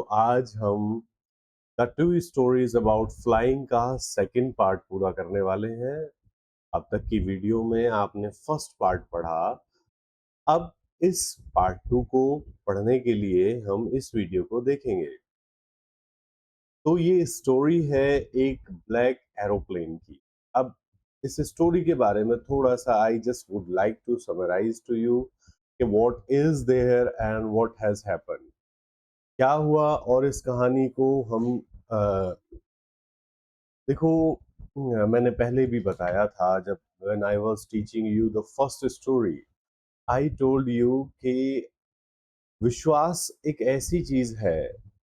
आज हम the two stories about flying का सेकंड पार्ट पूरा करने वाले हैं। अब तक की वीडियो में आपने फर्स्ट पार्ट पढ़ा। अब इस पार्ट टू को पढ़ने के लिए हम इस वीडियो को देखेंगे। तो ये स्टोरी है एक ब्लैक एरोप्लेन की। अब इस स्टोरी के बारे में थोड़ा सा I just would like to summarize to you कि what is there and what has happened, क्या हुआ और इस कहानी को हम देखो। मैंने पहले भी बताया था जब when I was teaching you the first story, I told you कि विश्वास एक ऐसी चीज है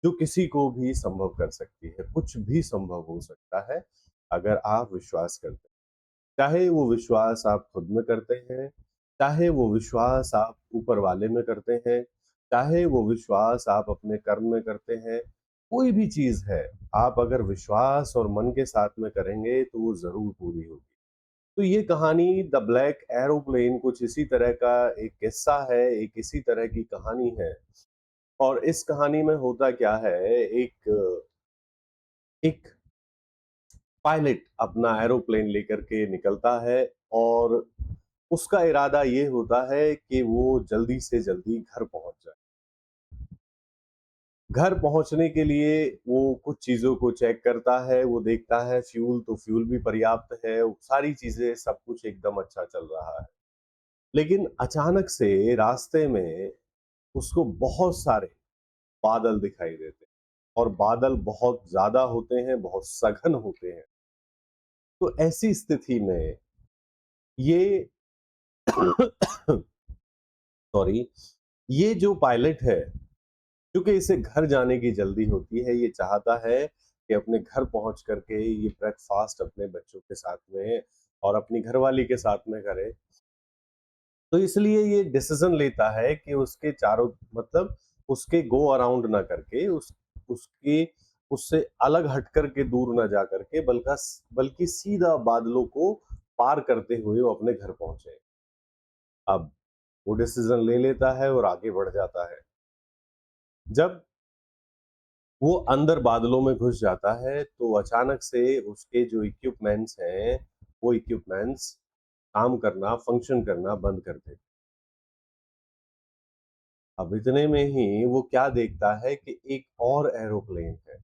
जो किसी को भी संभव कर सकती है। कुछ भी संभव हो सकता है अगर आप विश्वास करते हैं। चाहे वो विश्वास आप खुद में करते हैं, चाहे वो विश्वास आप ऊपर वाले में करते हैं, चाहे वो विश्वास आप अपने कर्म में करते हैं, कोई भी चीज है, आप अगर विश्वास और मन के साथ में करेंगे तो वो जरूर पूरी होगी। तो ये कहानी द ब्लैक एरोप्लेन कुछ इसी तरह का एक किस्सा है, एक इसी तरह की कहानी है। और इस कहानी में होता क्या है, एक एक पायलट अपना एरोप्लेन लेकर के निकलता है और उसका इरादा ये होता है कि वो जल्दी से जल्दी घर पहुंच जाए। घर पहुंचने के लिए वो कुछ चीजों को चेक करता है, वो देखता है फ्यूल तो फ्यूल भी पर्याप्त है, सारी चीजें सब कुछ एकदम अच्छा चल रहा है। लेकिन अचानक से रास्ते में उसको बहुत सारे बादल दिखाई देते हैं और बादल बहुत ज्यादा होते हैं, बहुत सघन होते हैं। तो ऐसी स्थिति में ये सॉरी, ये जो पायलट है, क्योंकि इसे घर जाने की जल्दी होती है, ये चाहता है कि अपने घर पहुंच करके ये ब्रेकफास्ट अपने बच्चों के साथ में और अपनी घरवाली के साथ में करे। तो इसलिए ये डिसीजन लेता है कि उसके चारों मतलब उसके गो अराउंड ना करके उसके उससे अलग हट करके दूर ना जा करके बल्कि सीधा बादलों को पार करते हुए वो अपने घर पहुंचे। अब वो डिसीजन ले लेता है और आगे बढ़ जाता है। जब वो अंदर बादलों में घुस जाता है तो अचानक से उसके जो इक्विपमेंट्स हैं, वो इक्विपमेंट्स काम करना, फंक्शन करना बंद कर देते। अब इतने में ही वो क्या देखता है कि एक और एरोप्लेन है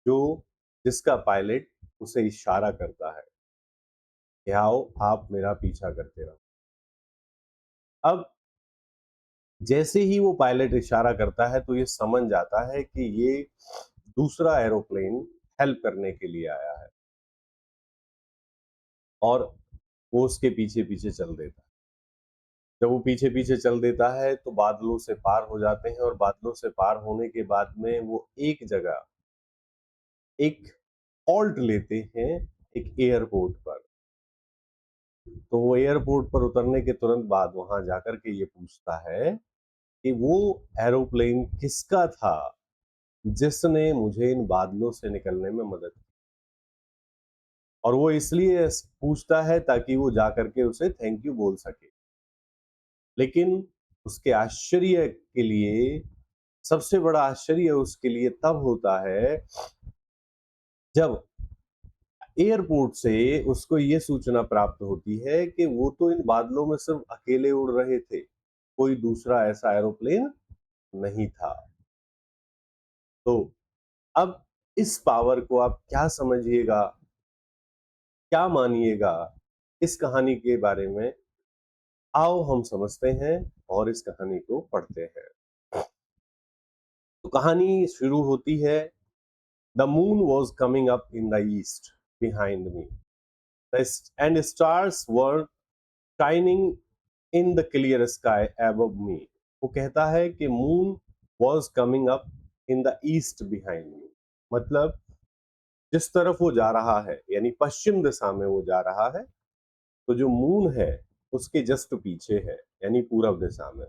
जो जिसका पायलट उसे इशारा करता है कि आओ आप मेरा पीछा करते रहो। अब जैसे ही वो पायलट इशारा करता है तो ये समझ जाता है कि ये दूसरा एरोप्लेन हेल्प करने के लिए आया है और वो उसके पीछे पीछे चल देता है। जब वो पीछे पीछे चल देता है तो बादलों से पार हो जाते हैं और बादलों से पार होने के बाद में वो एक जगह एक हॉल्ट लेते हैं, एक एयरपोर्ट पर। तो वो एयरपोर्ट पर उतरने के तुरंत बाद वहां जाकर के ये पूछता है कि वो एरोप्लेन किसका था जिसने मुझे इन बादलों से निकलने में मदद की। और वो इसलिए पूछता है ताकि वो जाकर के उसे थैंक यू बोल सके। लेकिन उसके आश्चर्य के लिए, सबसे बड़ा आश्चर्य उसके लिए तब होता है जब एयरपोर्ट से उसको ये सूचना प्राप्त होती है कि वो तो इन बादलों में सिर्फ अकेले उड़ रहे थे, कोई दूसरा ऐसा एरोप्लेन नहीं था। तो अब इस पावर को आप क्या समझिएगा, क्या मानिएगा, इस कहानी के बारे में आओ हम समझते हैं और इस कहानी को पढ़ते हैं। तो कहानी शुरू होती है। The moon was coming up in the east behind me and stars were shining in the clear sky above मी। वो कहता है कि moon was coming up in the east behind me, मतलब जिस तरफ वो जा रहा है यानी पश्चिम दिशा में वो जा रहा है, तो जो मून है उसके जस्ट पीछे है यानी पूरब दिशा में।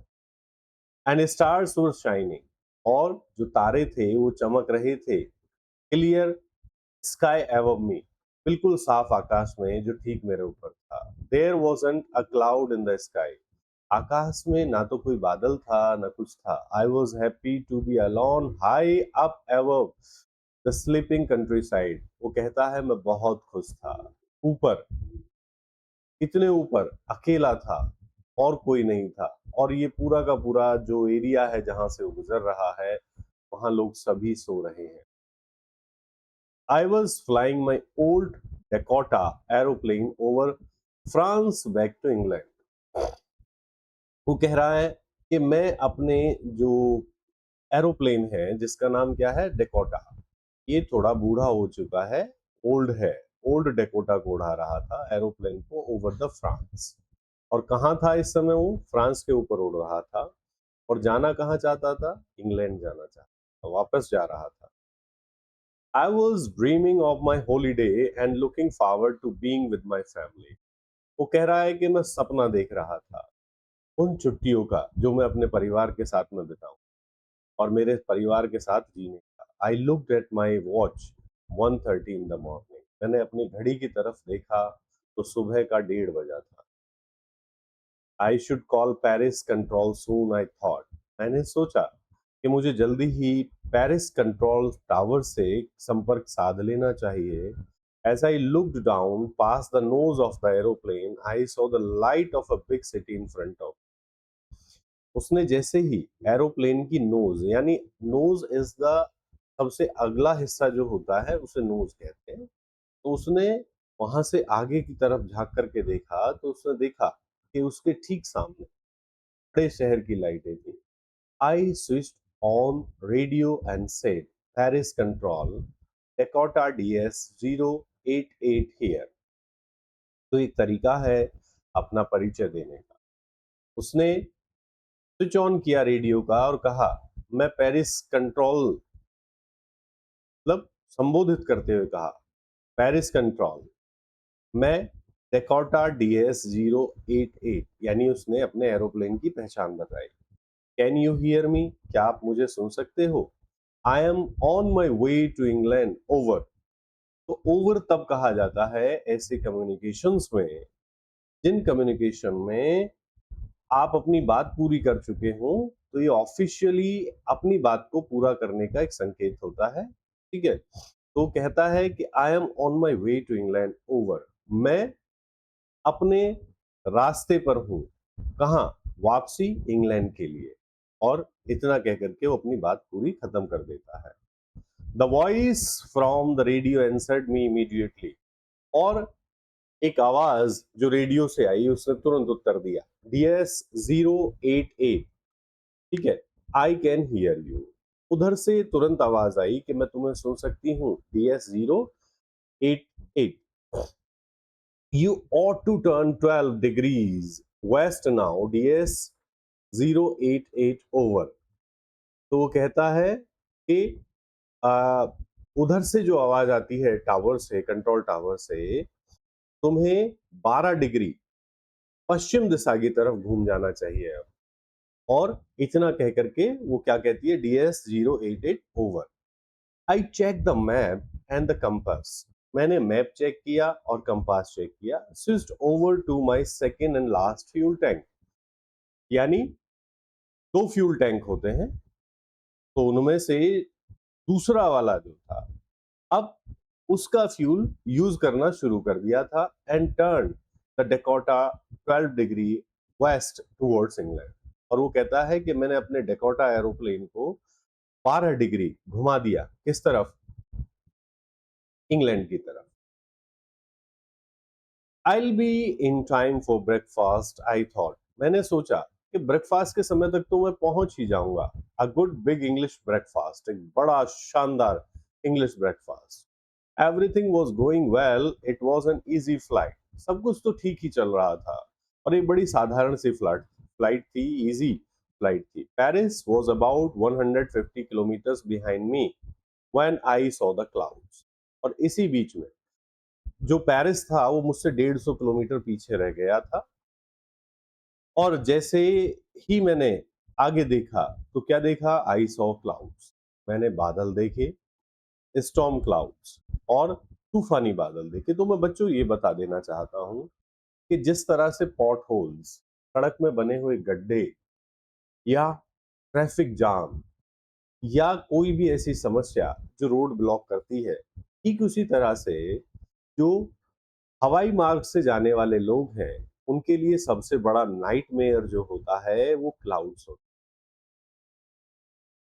एंड स्टार्स वर शाइनिंग, और जो तारे थे वो चमक रहे थे, क्लियर स्काई एबव मी, बिल्कुल साफ आकाश में जो ठीक मेरे ऊपर था। There wasn't a cloud in the sky, आकाश में ना तो कोई बादल था ना कुछ था। I was happy to be alone high up above the sleeping countryside. वो कहता है मैं बहुत खुश था, ऊपर, इतने ऊपर अकेला था और कोई नहीं था, और ये पूरा का पूरा जो एरिया है जहां से वो गुजर रहा है वहां लोग सभी सो रहे हैं। I was flying my old Dakota aeroplane over France back to England. वो कह रहा है कि मैं अपने जो एरोप्लेन है जिसका नाम क्या है, डेकोटा, ये थोड़ा बूढ़ा हो चुका है, ओल्ड है, ओल्ड डेकोटा को उड़ा रहा था एरोप्लेन को ओवर द फ्रांस। और कहाँ था इस समय? वो फ्रांस के ऊपर उड़ रहा था और जाना कहाँ चाहता था? इंग्लैंड जाना चाहता था, वापस जा रहा था। I was dreaming of my holiday and looking forward to being with my family. वो कह रहा है कि मैं सपना देख रहा था उन छुट्टियों का जो मैं अपने परिवार के साथ में बिताऊं और मेरे परिवार के साथ जीने का। I looked at my watch 1:30 in the morning. मैंने अपनी घड़ी की तरफ देखा तो सुबह का 1:30 बजा था। I should call Paris control soon I thought. मैंने सोचा कि मुझे जल्दी ही पेरिस कंट्रोल टावर से संपर्क साध लेना चाहिए। As I looked down past the nose of the aeroplane, I saw the light of a big city in front of। उसने जैसे ही एरोप्लेन की नोज, यानी नोज इज द सबसे अगला हिस्सा जो होता है उसे नोज कहते हैं, तो उसने वहां से आगे की तरफ झांक करके देखा तो उसने देखा कि उसके ठीक सामने बड़े शहर की लाइटें थी। I switched on radio and said Paris control Dakota DS 088 here. तो एक तरीका है अपना परिचय देने का। उसने स्विच ऑन किया रेडियो का और कहा, मैं पेरिस कंट्रोल, मतलब संबोधित करते हुए कहा, पेरिस कंट्रोल, मैं डेकोटा डीएस 088, यानी उसने अपने एरोप्लेन की पहचान बताई। Can you hear me? क्या आप मुझे सुन सकते हो? I am on my way to England over. तो ओवर तब कहा जाता है ऐसे कम्युनिकेशंस में जिन कम्युनिकेशन में आप अपनी बात पूरी कर चुके हो, तो ये ऑफिशियली अपनी बात को पूरा करने का एक संकेत होता है। ठीक है, तो कहता है कि I am on my way to England over. मैं अपने रास्ते पर हूं, कहा? वापसी इंग्लैंड के लिए। और इतना कह करके वो अपनी बात पूरी खत्म कर देता है। The voice from the radio answered me immediately. और एक आवाज जो रेडियो से आई उसने तुरंत उत्तर दिया, DS 088। ठीक है, आई कैन हियर यू। उधर से तुरंत आवाज आई कि मैं तुम्हें सुन सकती हूँ, DS 088। You ought to turn 12 degrees west now, DS 088 over. तो वो कहता है कि आ, उधर से जो आवाज आती है टावर से, कंट्रोल टावर से, तुम्हें 12 डिग्री पश्चिम दिशा की तरफ घूम जाना चाहिए अब। और इतना कह करके वो क्या कहती है, DS 088 over. I check the map and the compass. मैंने मैप चेक किया और कंपास चेक किया। Switched over to my second and last fuel tank. यानी दो फ्यूल टैंक होते हैं, तो उनमें से दूसरा वाला जो था, अब उसका फ्यूल यूज करना शुरू कर दिया था। And turn the Dakota 12 degree west towards England. और वो कहता है कि मैंने अपने डेकोटा एरोप्लेन को 12 डिग्री घुमा दिया, किस तरफ? इंग्लैंड की तरफ। I be in time for breakfast I thought. मैंने सोचा कि ब्रेकफास्ट के समय तक तो मैं पहुंच ही जाऊंगा। A good big English breakfast, एक बड़ा शानदार English breakfast. Everything was going well, it was an easy flight. सब कुछ तो ठीक ही चल रहा था और एक बड़ी साधारण सी फ्लाइट फ्लाइट थी, इजी फ्लाइट थी। Paris was about 150 kilometres behind me when I saw the clouds. और इसी बीच में जो पेरिस था वो मुझसे 150 किलोमीटर पीछे रह गया था। और जैसे ही मैंने आगे देखा तो क्या देखा? I saw clouds. मैंने बादल देखे, स्टॉर्म क्लाउड्स, और तूफानी बादल देखे। तो मैं बच्चों ये बता देना चाहता हूं कि जिस तरह से पॉट होल्स सड़क में बने हुए गड्ढे या ट्रैफिक जाम या कोई भी ऐसी समस्या जो रोड ब्लॉक करती है, ठीक उसी तरह से जो हवाई मार्ग से जाने वाले लोग हैं, उनके लिए सबसे बड़ा नाइटमेयर जो होता है वो क्लाउड्स होता है।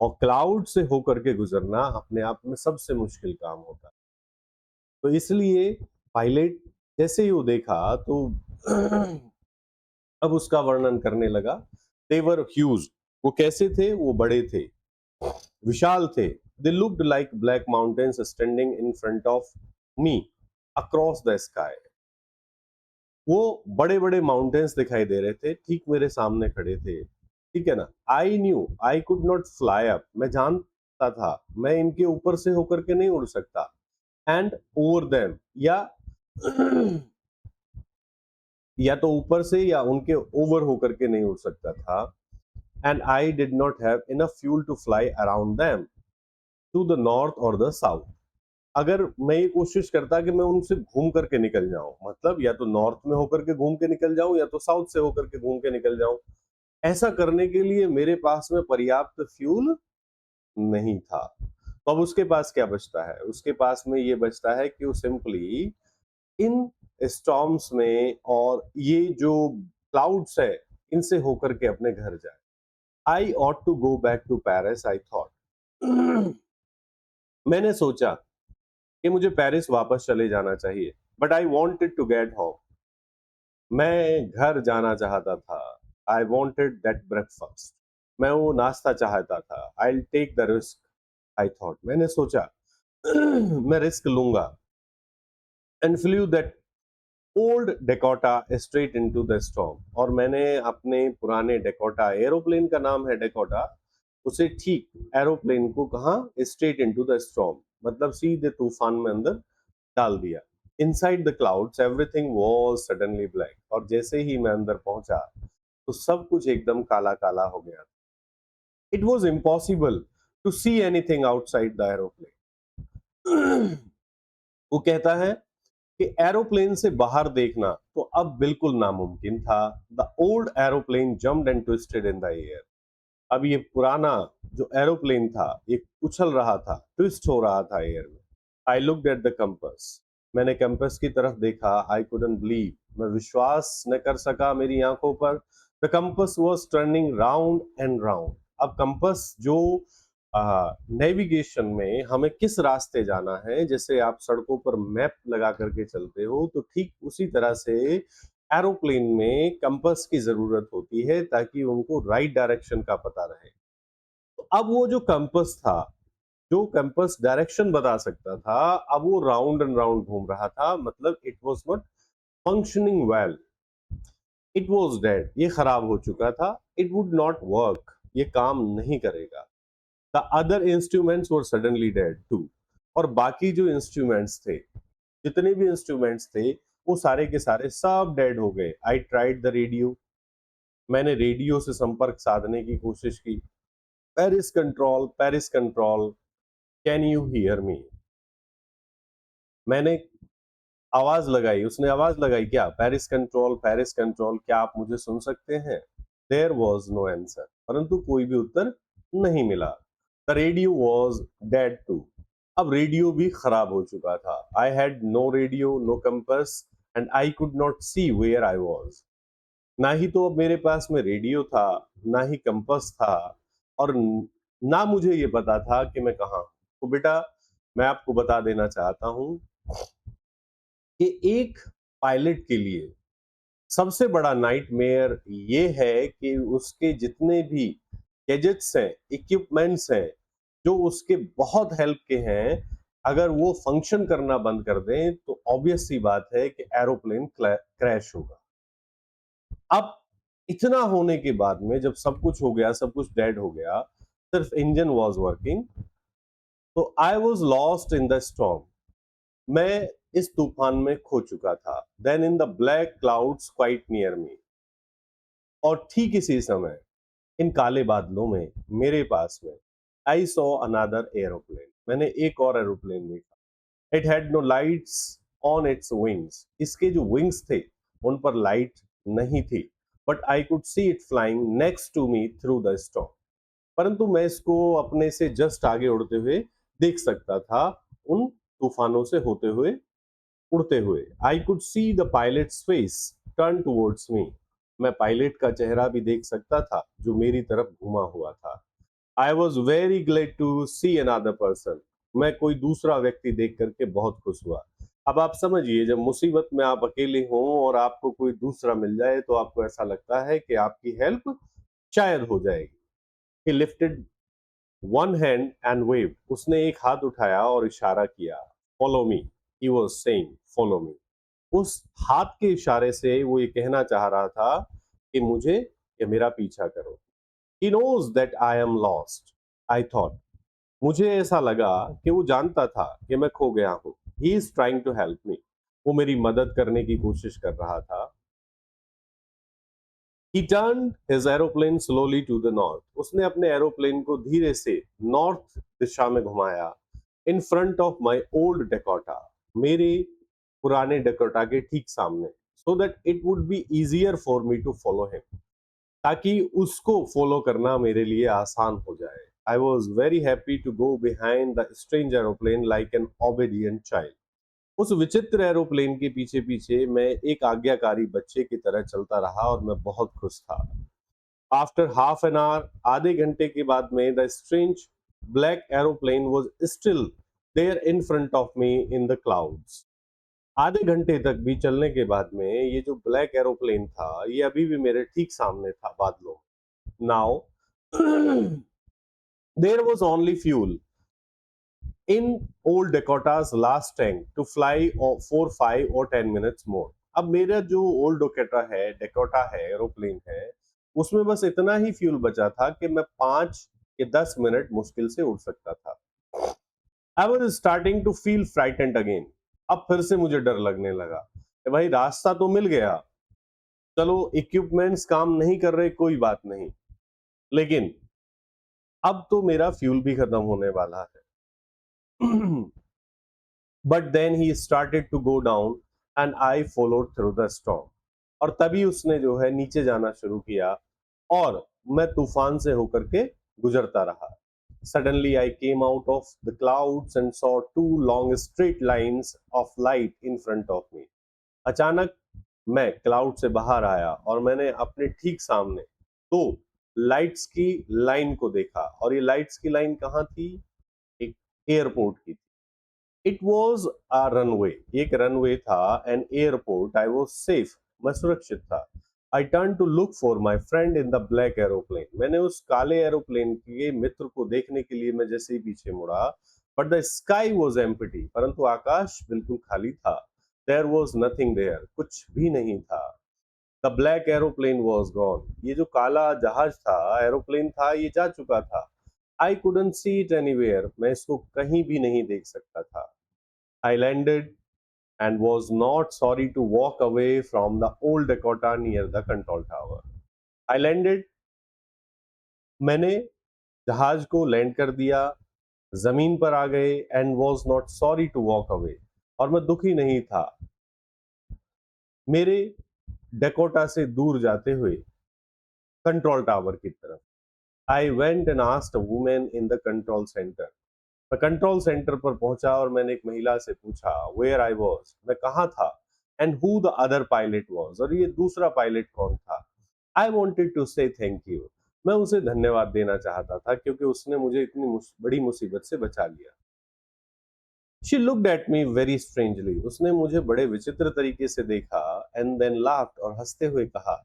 और क्लाउड से होकर के गुजरना अपने आप में सबसे मुश्किल काम होता है। तो इसलिए पायलट जैसे ही वो देखा तो अब उसका वर्णन करने लगा। दे वर ह्यूज, वो कैसे थे? वो बड़े थे, विशाल थे। They looked like black mountains standing in front of me across the sky. वो बड़े बड़े माउंटेन्स दिखाई दे रहे थे, ठीक मेरे सामने खड़े थे। ठीक है ना? I knew I could not fly up, मैं जानता था मैं इनके ऊपर से होकर के नहीं उड़ सकता। एंड ओवर देम, या तो ऊपर से या उनके ओवर होकर के नहीं उड़ सकता था। And I did not have enough fuel to fly around them to the north और द साउथ। अगर मैं ये कोशिश करता कि मैं उनसे घूम करके निकल जाऊं, मतलब या तो नॉर्थ में होकर के घूम के निकल जाऊं या तो साउथ से होकर के घूम के निकल जाऊं, ऐसा करने के लिए मेरे पास में पर्याप्त फ्यूल नहीं था। तो अब उसके पास क्या बचता है? उसके पास में ये बचता है कि वो सिंपली इन स्टॉर्म्स में और ये जो क्लाउड्स है, इनसे होकर के अपने घर जाए। I ought to go back to Paris, I thought. मैंने सोचा कि मुझे पेरिस वापस चले जाना चाहिए, but I wanted to get home. मैं घर जाना चाहता था। आई वॉन्टेड दैट ब्रेकफास्ट, मैं वो नाश्ता चाहता था। I take the risk, I thought, मैंने सोचा मैं रिस्क लूंगा। And flew that old Dakota straight into the storm, और मैंने अपने पुराने डेकोटा, एरोप्लेन का नाम है डेकोटा, उसे ठीक एरोप्लेन को कहा स्ट्रेट इनटू द स्टॉर्म, मतलब सीधे तूफान में अंदर डाल दिया। Inside the clouds everything was suddenly black, और जैसे ही मैं अंदर पहुंचा तो सब कुछ एकदम काला काला हो गया। It was impossible to see anything outside the aeroplane. वो कहता है कि एरोप्लेन से बाहर देखना तो अब बिल्कुल नामुमकिन था। The old aeroplane jumped and twisted in the air. अब ये पुराना जो एरोप्लेन था ये उछल रहा था, ट्विस्ट हो रहा था एयर में। I looked at the compass, मैंने कंपास की तरफ देखा। आई कुडंट बिलीव, मैं विश्वास न कर सका मेरी आंखों पर। The compass was turning round and round. अब कंपास जो नेविगेशन में हमें किस रास्ते जाना है, जैसे आप सड़कों पर मैप लगा करके चलते हो, तो ठीक उसी तरह से एरोप्लेन में कंपास की जरूरत होती है ताकि उनको राइट डायरेक्शन का पता रहे। तो अब वो जो कंपास था, जो कंपास डायरेक्शन बता सकता था, अब वो राउंड एंड राउंड घूम रहा था, मतलब it was not functioning well. It was dead, ये खराब हो चुका था। इट वुड नॉट वर्क, ये काम नहीं करेगा। The other instruments were suddenly dead too, और बाकी जो इंस्ट्रूमेंट्स थे, जितने भी इंस्ट्रूमेंट्स थे, वो सारे के सारे सब डेड हो गए। आई ट्राइड द रेडियो, मैंने रेडियो से संपर्क साधने की कोशिश की। Paris control, can you hear मी। मैंने आवाज लगाई, उसने आवाज लगाई, क्या? पेरिस कंट्रोल, क्या आप मुझे सुन सकते हैं? देयर वॉज नो आंसर, परंतु कोई भी उत्तर नहीं मिला। The radio was dead too, अब रेडियो भी खराब हो चुका था। I had no radio, no compass, and I could not see where I was. ना ही तो अब मेरे पास में रेडियो था, ना ही कंपास था, और ना मुझे ये पता था कि मैं कहाँ हूं। तो बेटा, मैं आपको बता देना चाहता हूं कि एक पायलट के लिए सबसे बड़ा नाइटमेयर ये है कि उसके जितने भी गैजेट्स हैं, इक्विपमेंट्स हैं, जो उसके बहुत हेल्प के हैं, अगर वो फंक्शन करना बंद कर दें तो ऑब्वियस सी बात है कि एरोप्लेन क्रैश होगा। अब इतना होने के बाद में जब सब कुछ हो गया, सब कुछ डेड हो गया, सिर्फ इंजन वाज वर्किंग, तो I was lost in the storm, मैं इस तूफान में खो चुका था। Then in the black clouds quite near me, और ठीक इसी समय इन काले बादलों में मेरे पास में आई सॉ अनदर एरोप्लेन, मैंने एक और एरोप्लेन देखा। It had no lights on its wings, इसके जो विंग्स थे उन पर लाइट नहीं थी, but I could see it flying next to me through the storm. परंतु मैं इसको अपने से जस्ट आगे उड़ते हुए देख सकता था, उन तूफानों से होते हुए, उड़ते हुए। आई could see the pilots face turn towards me. मैं पायलट का चेहरा भी देख सकता था जो मेरी तरफ घुमा हुआ था। I was very glad to see another person. मैं कोई दूसरा व्यक्ति देख करके बहुत खुश हुआ। अब आप समझिए, जब मुसीबत में आप अकेले हों और आपको कोई दूसरा मिल जाए तो आपको ऐसा लगता है कि आपकी हेल्प शायद हो जाएगी। He lifted one hand and waved. उसने एक हाथ उठाया और इशारा किया। Follow me. He was saying, follow me. उस हाथ के इशारे से वो ये कहना चाह रहा था कि मुझे या मेरा पीछा करो। He knows that I am lost. I thought. मुझे ऐसा लगा कि वो जानता था कि मैं खो गया हूँ। He is trying to help me. वो मेरी मदद करने की कोशिश कर रहा था। He turned his aeroplane slowly to the north. उसने अपने एरोप्लेन को धीरे से नॉर्थ दिशा में घुमाया। In front of my old Dakota, मेरे पुराने डकोटा के ठीक सामने, so that it would be easier for me to follow him, ताकि उसको फॉलो करना मेरे लिए आसान हो जाए। I was very happy to go behind the strange aeroplane like an obedient child. उस विचित्र एरोप्लेन के पीछे पीछे मैं एक आज्ञाकारी बच्चे की तरह चलता रहा और मैं बहुत खुश था। आफ्टर हाफ एन आवर, आधे घंटे के बाद में, the strange black aeroplane was still there in front of me in the clouds. आधे घंटे तक भी चलने के बाद में ये जो ब्लैक एरोप्लेन था ये अभी भी मेरे ठीक सामने था बादलों। Now there was only fuel in old Dakota's last tank to fly 4, 5 or 10 minutes more. अब मेरा जो ओल्ड डोकेटा है, डेकोटा है, एरोप्लेन है, उसमें बस इतना ही फ्यूल बचा था कि मैं 5 या 10 मिनट मुश्किल से उड़ सकता था। I was starting to feel frightened again. अब फिर से मुझे डर लगने लगा कि भाई रास्ता तो मिल गया, चलो इक्विपमेंट्स काम नहीं कर रहे, कोई बात नहीं, लेकिन अब तो मेरा फ्यूल भी खत्म होने वाला है। But then he started to go down and I followed through the storm. और तभी उसने जो है नीचे जाना शुरू किया और मैं तूफान से होकर के गुजरता रहा। Suddenly I came out of the clouds and saw two long straight lines of light in front of me. अचानक मैं क्लाउड से बाहर आया और मैंने अपने ठीक सामने दो लाइट्स की लाइन को देखा। और ये लाइट्स की लाइन कहाँ थी? एक एयरपोर्ट की। इट वॉज अ रनवे, एक रनवे था। An airport, I was safe, मैं सुरक्षित था। I turn to look for my friend in the black aeroplane. मैंने उस काले एरोप्लेन के मित्र को देखने के लिए मैं जैसे ही पीछे मुड़ा, but the sky was empty, परंतु आकाश बिल्कुल खाली था। देयर वॉज नथिंग देयर, कुछ भी नहीं था। The black aeroplane was gone. ये जो काला जहाज था, एरोप्लेन था, ये जा चुका था। I couldn't see it anywhere, मैं इसको कहीं भी नहीं देख सकता था। I landed and was not sorry to walk away from the old Dakota near the control tower. I landed, मैंने जहाज को लैंड कर दिया, जमीन पर आ गए, and was not sorry to walk away, और मैं दुखी नहीं था मेरे डकोटा से दूर जाते हुए कंट्रोल टावर की तरफ। I went and asked a woman in the control centre. मैं कंट्रोल सेंटर पर पहुंचा और मैंने एक महिला से पूछा वेयर आई वॉज, मैं कहाँ था, and who the other pilot was, और ये दूसरा पायलट कौन था। आई वॉन्टेड टू से थैंक यू। मैं उसे धन्यवाद देना चाहता था क्योंकि उसने मुझे इतनी बड़ी मुसीबत से बचा लिया। She looked at me very strangely. उसने मुझे बड़े विचित्र तरीके से देखा एंड देन लाफ्ड, और हंसते हुए कहा,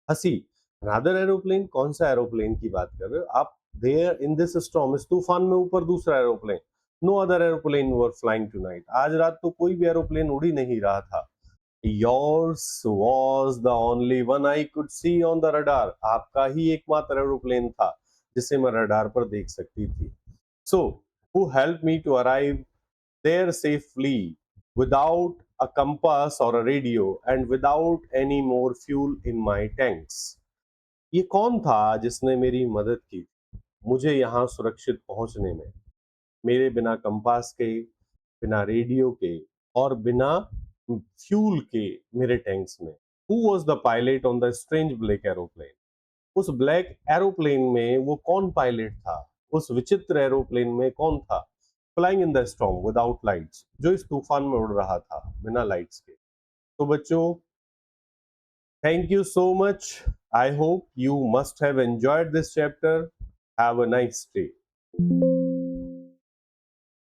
हंसी, अनदर एरोप्लेन, कौन सा एरोप्लेन की बात कर रहे हो आप? देयर इन दिस स्टॉर्म, इस तूफान में ऊपर दूसरा aeroplane. No other aeroplane were flying tonight, आज रात तो कोई भी एरोप्लेन उड़ ही नहीं रहा था। Yours was the only one I could C on the radar, आपका ही एकमात्र एरोप्लेन था जिसे मैं रडार पर देख सकती थी। So who help me to arrive there safely without a compass or a radio and without any more fuel in my tanks. ये कौन था जिसने मेरी मदद की मुझे यहाँ सुरक्षित पहुंचने में, मेरे बिना कंपास के, बिना रेडियो के और बिना फ्यूल के मेरे टैंक्स में? Who was the pilot on the strange black aeroplane? उस ब्लैक एरोप्लेन में वो कौन पायलट था? उस विचित्र एरोप्लेन में कौन था? Flying in the storm without lights, जो इस तूफान में उड़ रहा था बिना लाइट्स के। तो बच्चों, thank you so much. I hope you must have enjoyed this chapter. Have a nice day.